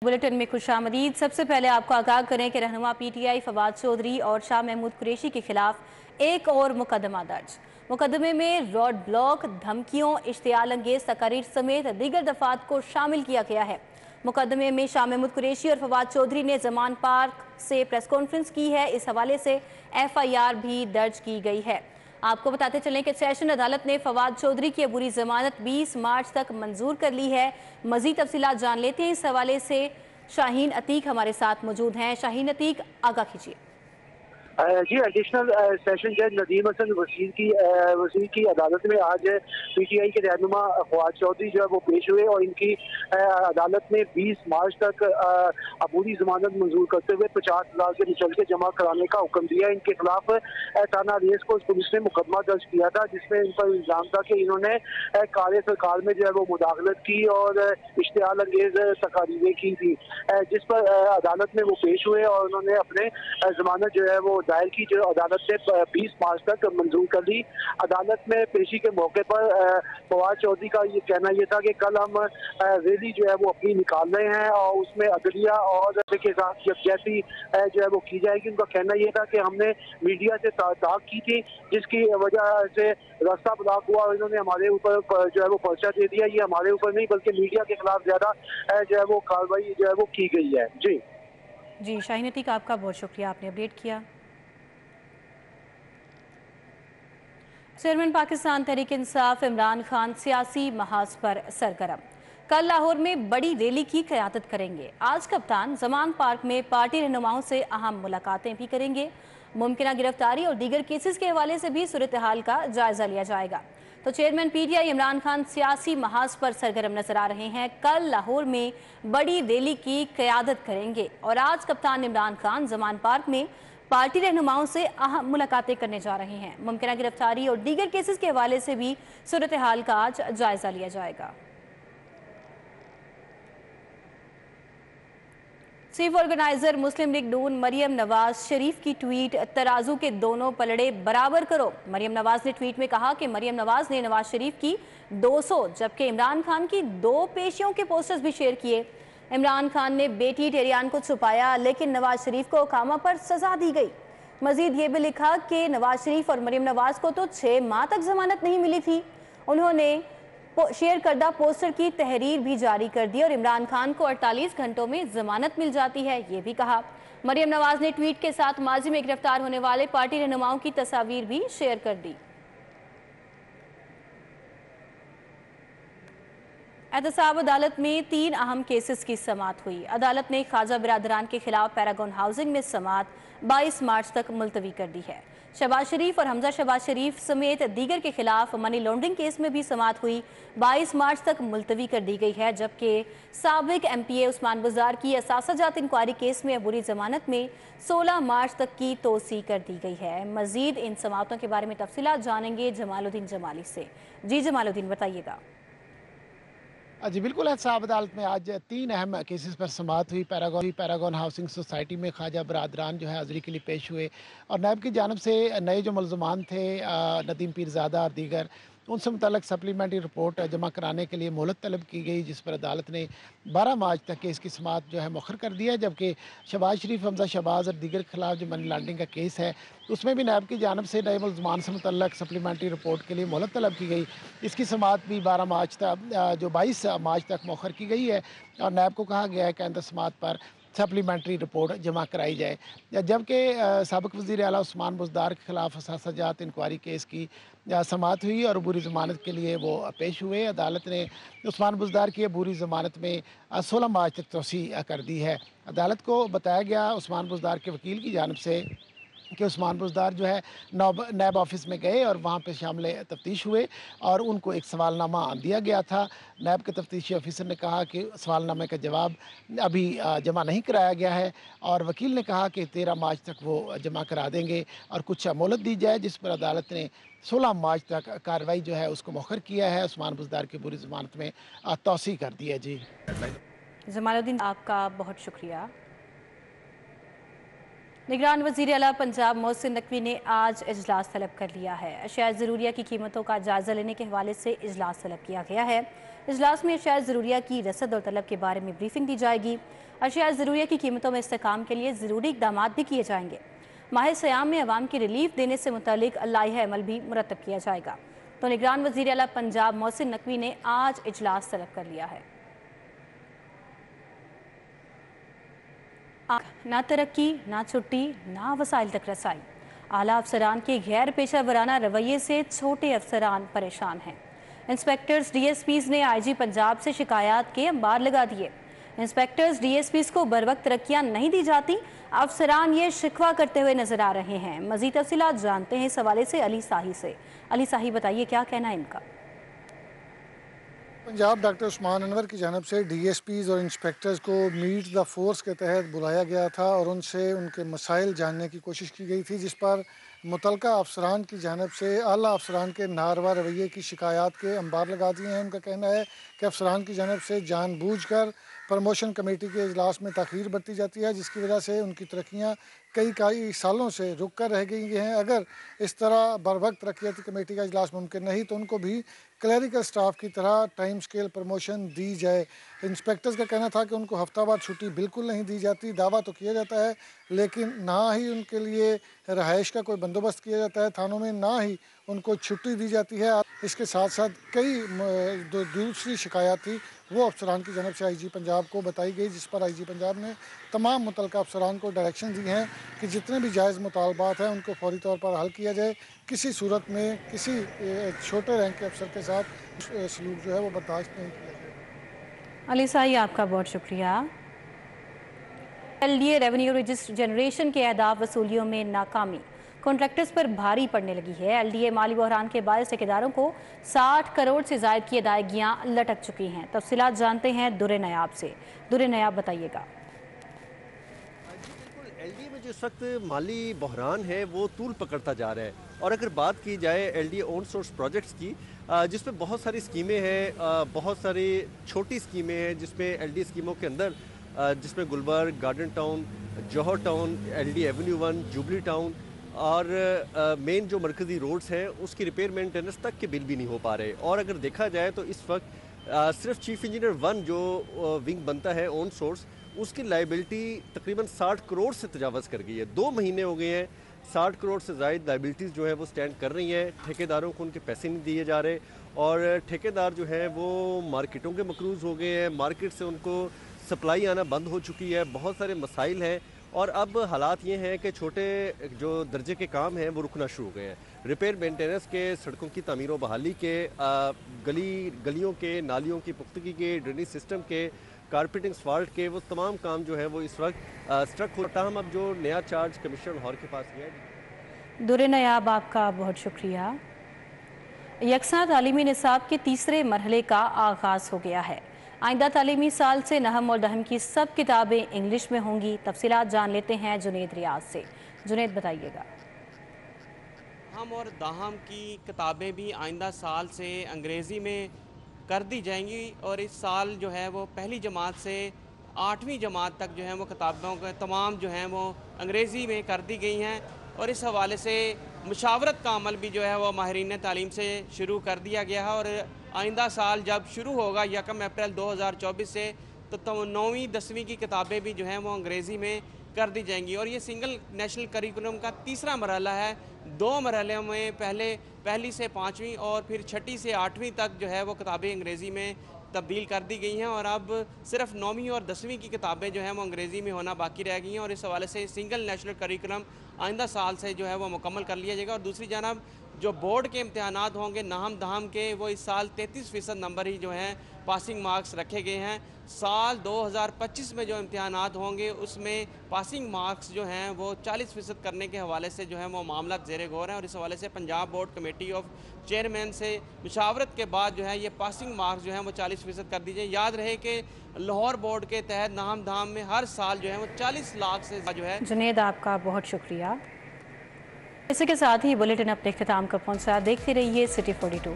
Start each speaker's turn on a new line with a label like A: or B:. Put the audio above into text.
A: Bulletin में खुशामदीद। सबसे पहले आपको आगाह करें कि रहनुमा पीटीआई फवाद चौधरी और शाह महमूद कुरैशी के खिलाफ एक और मुकदमा दर्ज। मुकदमे में रोड ब्लॉक, धमकियों, इश्तियाल अंगेज तकारीर समेत दीगर दफात को शामिल किया गया है। मुकदमे में शाह महमूद कुरैशी और फवाद चौधरी ने जमान पार्क से प्रेस कॉन्फ्रेंस की है। इस हवाले से FIR भी दर्ज की गई है। आपको बताते चलें कि सेशन अदालत ने फवाद चौधरी की अबूरी जमानत 20 मार्च तक मंजूर कर ली है। मजीद तफसीलात जान लेते हैं। इस हवाले से शाहीन अतीक हमारे साथ मौजूद हैं। शाहीन अतीक, आगाह कीजिए।
B: जी, एडिशनल सेशन जज नदीम हसन वसीर की अदालत में आज PTI के रहनुमा फवाद चौधरी जो है वो पेश हुए और इनकी अदालत ने 20 मार्च तक अबूरी जमानत मंजूर करते हुए 50,000 से मुचलके जमा कराने का हुक्म दिया। इनके खिलाफ थाना रेस को पुलिस ने मुकदमा दर्ज किया था, जिसमें इन पर इल्जाम था कि इन्होंने कार्य सरकार में जो है वो मुदाखलत की और इश्तियाल अंगेज तकारीरें की थी, जिस पर अदालत में वो पेश हुए और उन्होंने अपने जमानत जो है वो दायर की, जो अदालत ने 20 मार्च तक मंजूर कर दी। अदालत में पेशी के मौके पर फवाद चौधरी का ये कहना ये था कि कल हम रैली जो है वो अपनी निकाल रहे हैं और उसमें अदलिया और के साथ यकजहती जो है वो की जाएगी। उनका कहना ये था कि हमने मीडिया से ताक की थी, जिसकी वजह से रास्ता ब्लॉक हुआ और इन्होंने हमारे ऊपर जो है वो पर्चा दे दिया। ये हमारे ऊपर नहीं बल्कि मीडिया के खिलाफ ज्यादा जो है वो कार्रवाई जो है वो की गई है।
A: जी शाहीन अतीक, आपका बहुत शुक्रिया, आपने अपडेट किया। चेयरमैन पाकिस्तान तहरीक इंसाफ इमरान खान सियासी महाज पर सरगर्म। कल लाहौर में बड़ी रैली की क़यादत करेंगे। आज कप्तान जमान पार्क में पार्टी रहनुमाओं से अहम मुलाकातें भी करेंगे। मुमकिन गिरफ्तारी और दीगर केसेस के हवाले से भी सूरत हाल का जायजा लिया जाएगा। तो चेयरमैन PTI इमरान खान सियासी महाज पर सरगर्म नजर आ रहे हैं। कल लाहौर में बड़ी रैली की क़यादत करेंगे और आज कप्तान इमरान खान जमान पार्क में पार्टी रहनुमाओं से अहम मुलाकातें करने जा रहे हैं। मुमकिन गिरफ्तारी और दीगर केसेस के हवाले से भी सूरत हाल का आज जायजा लिया जाएगा। चीफ ऑर्गेनाइजर मुस्लिम लीग नून मरियम नवाज शरीफ की ट्वीट, तराजू के दोनों पलड़े बराबर करो। मरियम नवाज ने ट्वीट में कहा कि मरियम नवाज ने नवाज शरीफ की 200 जबकि इमरान खान की 2 पेशियों के पोस्टर्स भी शेयर किए। इमरान खान ने बेटी टेरियान को छुपाया, लेकिन नवाज शरीफ को कामा पर सजा दी गई। मजीद ये भी लिखा कि नवाज शरीफ और मरियम नवाज को तो 6 माह तक जमानत नहीं मिली थी। उन्होंने शेयर करदा पोस्टर की तहरीर भी जारी कर दी और इमरान खान को 48 घंटों में जमानत मिल जाती है, ये भी कहा। मरियम नवाज ने ट्वीट के साथ माजी में गिरफ्तार होने वाले पार्टी रहनुमाओं की तस्वीर भी शेयर कर दी। एहतसाब अदालत में 3 अहम केसेस की समाअत हुई। अदालत ने ख्वाजा बिरादरान के खिलाफ पैरागॉन हाउसिंग में समाअत 22 मार्च तक मुलतवी कर दी है। शहबाज शरीफ और हमजा शहबाज शरीफ समेत दीगर के खिलाफ मनी लॉन्ड्रिंग केस में भी समाअत हुई 22 मार्च तक मुलतवी कर दी गई है, जबकि साबिक MPA उस्मान बुज़दार की असासाजात इंक्वायरी केस में अबूरी जमानत में 16 मार्च तक की तोसी कर दी गई है। मजीद इन समाअतों के बारे में तफसीलात जानेंगे जमालुद्दीन जमाली से। जी जमालुद्दीन, बताइएगा।
C: जी बिल्कुल, एहतसाब अदालत में आज 3 अहम केसेस पर समाअत हुई। पैरागॉन हाउसिंग सोसाइटी में ख्वाजा बिरादरान जो है हाज़िरी के लिए पेश हुए और नैब की जानिब से नए जो मुल्ज़मान थे नदीम पीरज़ादा और दीगर, उनसे मुतल्लिक़ सप्लीमेंट्री रिपोर्ट जमा कराने के लिए मोहलत तलब की गई, जिस पर अदालत ने 12 मार्च तक केस की समाअत जो है मौखर कर दिया। जबकि शहबाज शरीफ, हमजा शहबाज और दीगर के खिलाफ जो मनी लॉन्ड्रिंग का केस है उसमें भी नैब की जानिब से नए मुल्ज़मान से मुतल्लिक़ सप्लीमेंट्री रिपोर्ट के लिए मोहलत तलब की गई। इसकी समाअत भी 12 मार्च तक जो 22 मार्च तक मौखर की गई है और नैब को कहा गया है कि आइंदा समाअत पर सप्लीमेंट्री रिपोर्ट जमा कराई जाए। जबकि साबिक़ वज़ीर आला उस्मान बुज़दार के खिलाफ असासाजात इंक्वायरी केस की समाअत हुई और अबूरी ज़मानत के लिए वो पेश हुए। अदालत ने उस्मान बुज़दार की अबूरी ज़मानत में 16 मार्च तक तोसी कर दी है। अदालत को बताया गया उस्मान बुज़दार के वकील की जानिब से कि उस्मान बुज़दार जो है नैब ऑफिस में गए और वहाँ पे शामिल तफ्तीश हुए और उनको एक सवालनामा दिया गया था। नैब के तफ्तीशी ऑफिसर ने कहा कि सवालनामे का जवाब अभी जमा नहीं कराया गया है और वकील ने कहा कि 13 मार्च तक वो जमा करा देंगे और कुछ मोहलत दी जाए, जिस पर अदालत ने 16 मार्च तक कार्रवाई जो है उसको मौखर किया है। उस्मान बुज़दार की बुरी ज़मानत में तोसी कर दी है। जी
A: जमालुद्दीन, आपका बहुत शुक्रिया। निगरान वज़ीर आला पंजाब मोहसिन नकवी ने आज इजलास तलब कर लिया है। अशिया ज़रूरिया की कीमतों का जायज़ा लेने के हवाले से इजलास तलब किया गया है। इजलास में अशिया ज़रूरिया की रसद और तलब के बारे में ब्रीफिंग दी जाएगी। अशिया ज़रूरिया की कीमतों में इस्तेकाम के लिए ज़रूरी इक़दाम भी किए जाएंगे। माह सयाम में अवाम की रिलीफ देने से मुतालिक लाइहा अमल भी मुरतब किया जाएगा। तो निगरान वज़ीर आला पंजाब मोहसिन नकवी ने आज इजलास तलब कर लिया है। ना तरक्की, ना छुट्टी, ना वसाइल तक रसाई। आला अफसरान के गैर पेशा वराना रवैये से छोटे अफसरान परेशान हैं। इंस्पेक्टर्स DSPs ने IG पंजाब से शिकायत के अंबार लगा दिए। इंस्पेक्टर्स DSPs को बर वक्त तरक्कियां नहीं दी जाती, अफसरान ये शिकवा करते हुए नजर आ रहे हैं। मजीद तफसीलात जानते हैं इस हवाले से अली साही से। अली साही, बताइए क्या कहना है इनका।
D: पंजाब डॉक्टर उस्मान अनवर की जानब से DSPs और इंस्पेक्टर्स को मीट द फोर्स के तहत बुलाया गया था और उनसे उनके मसाइल जानने की कोशिश की गई थी, जिस पर मुतलका अफसरान की जानब से आला अफसरान के नारवा रवैये की शिकायत के अंबार लगा दिए हैं। उनका कहना है कि अफसरान की जानब से जानबूझकर प्रमोशन कमेटी के इजलास में तखीर बरती जाती है, जिसकी वजह से उनकी तरक्कियाँ कई सालों से रुक कर रह गई हैं। अगर इस तरह बर वक्त तरक्याती कमेटी का इजलास मुमकिन नहीं तो उनको भी क्लरिकल स्टाफ की तरह टाइम स्केल प्रमोशन दी जाए। इंस्पेक्टर्स का कहना था कि उनको हफ्तावार छुट्टी बिल्कुल नहीं दी जाती। दावा तो किया जाता है लेकिन ना ही उनके लिए रहाइश का कोई बंदोबस्त किया जाता है थानों में, ना ही उनको छुट्टी दी जाती है। इसके साथ साथ कई दूसरी शिकायत थी वो अफसरान की जानब से IG पंजाब को बताई गई, जिस पर IG पंजाब ने तमाम मुतलका अफसरान को डायरेक्शन दी हैं कि जितने भी जायज़ मुतालबात हैं उनको फौरी तौर पर हल किया जाए। किसी सूरत में किसी छोटे रैंक के अफसर के साथ सलूक जो है वो बर्दाश्त नहीं किया जाए।
A: अली साही, आपका बहुत शुक्रिया। LDA रेवेन्यू रजिस्टर जनरेशन के अहदाफ वसूलियों में नाकामी कॉन्ट्रैक्टर्स पर भारी पड़ने लगी है। LDA माली बहरान के बायस ठेकेदारों को 60 करोड़ से जायद की अदायगियां लटक चुकी हैं। तफसीलात जानते हैं दुरे नयाब से। दुरे नयाब, बताइएगा।
E: LDA में जो इस वक्त माली बहरान है वो तूल पकड़ता जा रहा है। और अगर बात की जाए LDA ओन सोर्स प्रोजेक्ट्स की, जिसमें बहुत सारी स्कीमें हैं, बहुत सारी छोटी स्कीमें हैं, जिसमें LDA स्कीमों के अंदर जिसमें Gulberg, garden town, Johar town, LDA avenue 1, Jubilee town और मेन जो मरकज़ी रोड्स हैं उसकी रिपेयर मेंटेनेंस तक के बिल भी नहीं हो पा रहे। और अगर देखा जाए तो इस वक्त सिर्फ चीफ इंजीनियर 1 जो विंग बनता है ओन सोर्स, उसकी लाइबिलिटी तकरीबन 60 करोड़ से तजावज़ कर गई है। 2 महीने हो गए हैं, 60 करोड़ से ज़ायद लाइबिलिटीज़ जो है वो स्टैंड कर रही हैं। ठेकेदारों को उनके पैसे नहीं दिए जा रहे और ठेकेदार जो है वो मार्केटों के मकरूज़ हो गए हैं। मार्केट से उनको सप्लाई आना बंद हो चुकी है। बहुत सारे मसाइल हैं और अब हालात ये हैं कि छोटे जो दर्जे के काम हैं वो रुकना शुरू हो गए हैं। रिपेयर मेंटेनेंस के, सड़कों की तमीर व बहाली के, गलियों के, नालियों की पुख्तगी के, ड्रेनेज सिस्टम के, कारपेटिंग सफाल्ट के, वो तमाम काम जो है वो इस वक्त स्ट्रक होता। हम अब जो नया चार्ज कमिश्नर लाहौर के पास गया है।
A: दुरे नयाब, आपका बहुत शुक्रिया। यकसा तालीमी निसाब के तीसरे मरहले का आगाज़ हो गया है। आइंदा तालीमी साल से नहम और दहम की सब किताबें इंग्लिश में होंगी। तफसीलात जान लेते हैं जुनेद रियाज से। जुनेद, बताइएगा।
F: नहम और दहम की किताबें भी आइंदा साल से अंग्रेज़ी में कर दी जाएंगी और इस साल जो है वो पहली जमात से 8वीं जमात तक जो है वो किताबों के तमाम जो हैं वो अंग्रेज़ी में कर दी गई हैं। और इस हवाले से मुशावरत का अमल भी जो है वो माहिरीन तालीम से शुरू कर दिया गया है। और आइंदा साल जब शुरू होगा 1 अप्रैल 2024 से, तो 9वीं 10वीं की किताबें भी जो हैं वो अंग्रेज़ी में कर दी जाएंगी। और ये सिंगल नेशनल करिकुलम का तीसरा मरहला है। 2 मरहलों में पहली से 5वीं और फिर 6ठी से 8वीं तक जो है वो किताबें अंग्रेज़ी में तब्दील कर दी गई हैं और अब सिर्फ 9वीं और 10वीं की किताबें जो हैं वो अंग्रेज़ी में होना बाकी रह गई हैं। और इस हवाले से सिंगल नेशनल करिकुलम आइंदा साल से जो है वो मुकम्मल कर लिया जाएगा। और दूसरी जानब जो बोर्ड के इम्तहानात होंगे नहम दहम के, वो इस साल 33% नंबर ही जो हैं पासिंग मार्क्स रखे गए हैं। साल 2025 में जो इम्तहानात होंगे उसमें पासिंग मार्क्स जो हैं वो 40% करने के हवाले से जो है वो मामला ज़ेरे गौर हैं। और इस हवाले से Punjab board committee of chairman से मुशावरत के बाद जो है ये पासिंग मार्क्स जो हैं वो 40% कर दीजिए। याद रहे कि लाहौर बोर्ड के तहत नहम दहम में हर साल जो है वो 40 लाख से जो है।
A: जुनेद, आपका बहुत शुक्रिया। इसी के साथ ही बुलेटिन अपने इख्तिताम पर पहुंचा। देखते रहिए सिटी 42।